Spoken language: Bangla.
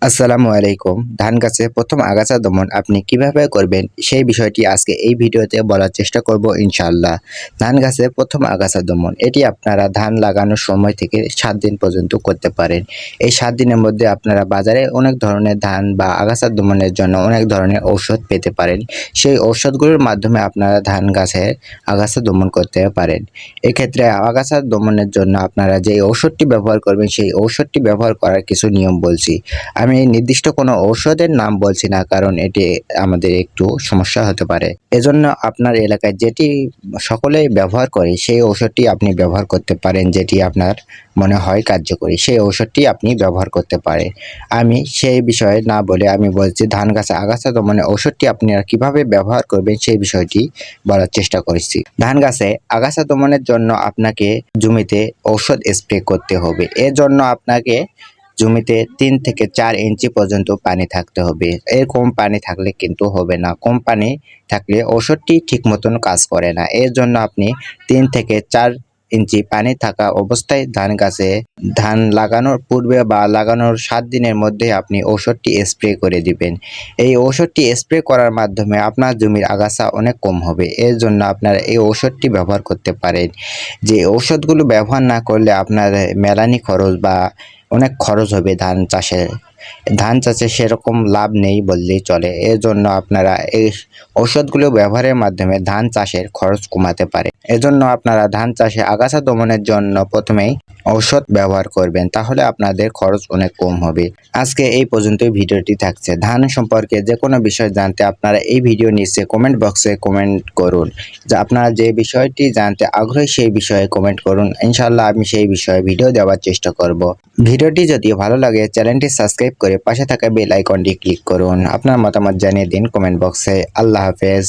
আসসালামু আলাইকুম। ধান গাছে প্রথম আগাছা দমন আপনি কিভাবে করবেন সেই বিষয়টি আজকে এই ভিডিওতে বলার চেষ্টা করব ইনশাআল্লাহ। ধান গাছে প্রথম আগাছা দমন এটি আপনারা ধান লাগানোর সময় থেকে ৭ দিন পর্যন্ত করতে পারেন। এই ৭ দিনের মধ্যে আপনারা বাজারে অনেক ধরনের ধান বা আগাছা দমনের জন্য অনেক ধরনের ঔষধ পেতে পারেন। সেই ঔষধগুলোর মাধ্যমে আপনারা ধান গাছে আগাছা দমন করতে পারেন। এক্ষেত্রে আগাছা দমনের জন্য আপনারা যে ঔষধটি ব্যবহার করবেন সেই ঔষধটি ব্যবহার করার কিছু নিয়ম বলছি। আমি নির্দিষ্ট কোনো ঔষধের নাম বলছি না, কারণ এটি আমাদের একটু সমস্যা হতে পারে। এজন্য আপনার এলাকায় যেটি সকলেই ব্যবহার করে সেই ঔষধটি আপনি ব্যবহার করতে পারেন, যেটি আপনার মনে হয় কার্যকরী সেই ঔষধটি আপনি ব্যবহার করতে পারেন। আমি সেই বিষয়ে না বলে আমি বলছি ধান গাছে আগাছা দমনের ঔষধটি আপনারা কিভাবে ব্যবহার করবেন সেই বিষয়টি বলার চেষ্টা করছি। ধান গাছে আগাছা দমনের জন্য আপনাকে জমিতে ঔষধ স্প্রে করতে হবে। এর জন্য আপনাকে জমিতে ৩ থেকে ৪ ইঞ্চি পর্যন্ত পানি থাকতে হবে। এর কম পানি থাকলে কিন্তু হবে না। কম পানি থাকলে ঔষধটি ঠিক মতন কাজ করে না। এর জন্য আপনি ৩ থেকে ৪ ইঞ্চি পানি থাকা অবস্থায় ধান গাছে ধান লাগানোর পূর্বে বা লাগানোর ৭ দিনের মধ্যে আপনি ঔষধটি স্প্রে করে দিবেন। এই ঔষধটি স্প্রে করার মাধ্যমে আপনার জমির আগাছা অনেক কম হবে। এর জন্য আপনারা এই ঔষধটি ব্যবহার করতে পারেন। যে ঔষধগুলো ব্যবহার না করলে আপনার মেলানি খরচ বা অনেক খরচ হবে ধান চাষে। ধান চাষে সেরকম লাভ নেই বললেই চলে। এর জন্য আপনারা এই ঔষধগুলো ব্যবহারের মাধ্যমে ধান চাষের খরচ কমাতে পারে। এজন্য আপনারা ধান চাষে আগাছা দমনের জন্য প্রথমেই ঔষধ ব্যবহার করবেন, তাহলে আপনাদের খরচ অনেক কম হবে। আজকে এই পর্যন্তই ভিডিওটি থাকছে। ধান সম্পর্কে যে কোনো বিষয় জানতে আপনারা এই ভিডিও নিচে কমেন্ট বক্সে কমেন্ট করুন। যে আপনারা যে বিষয়টি জানতে আগ্রহী সেই বিষয়ে কমেন্ট করুন। ইনশাআল্লাহ আমি সেই বিষয়ে ভিডিও দেওয়ার চেষ্টা করব। ভিডিওটি যদি ভালো লাগে চ্যানেলটি সাবস্ক্রাইব করে পাশে থাকা বেল আইকনটি ক্লিক করুন। আপনার মতামত জানিয়ে দিন কমেন্ট বক্সে। আল্লাহ হাফেজ।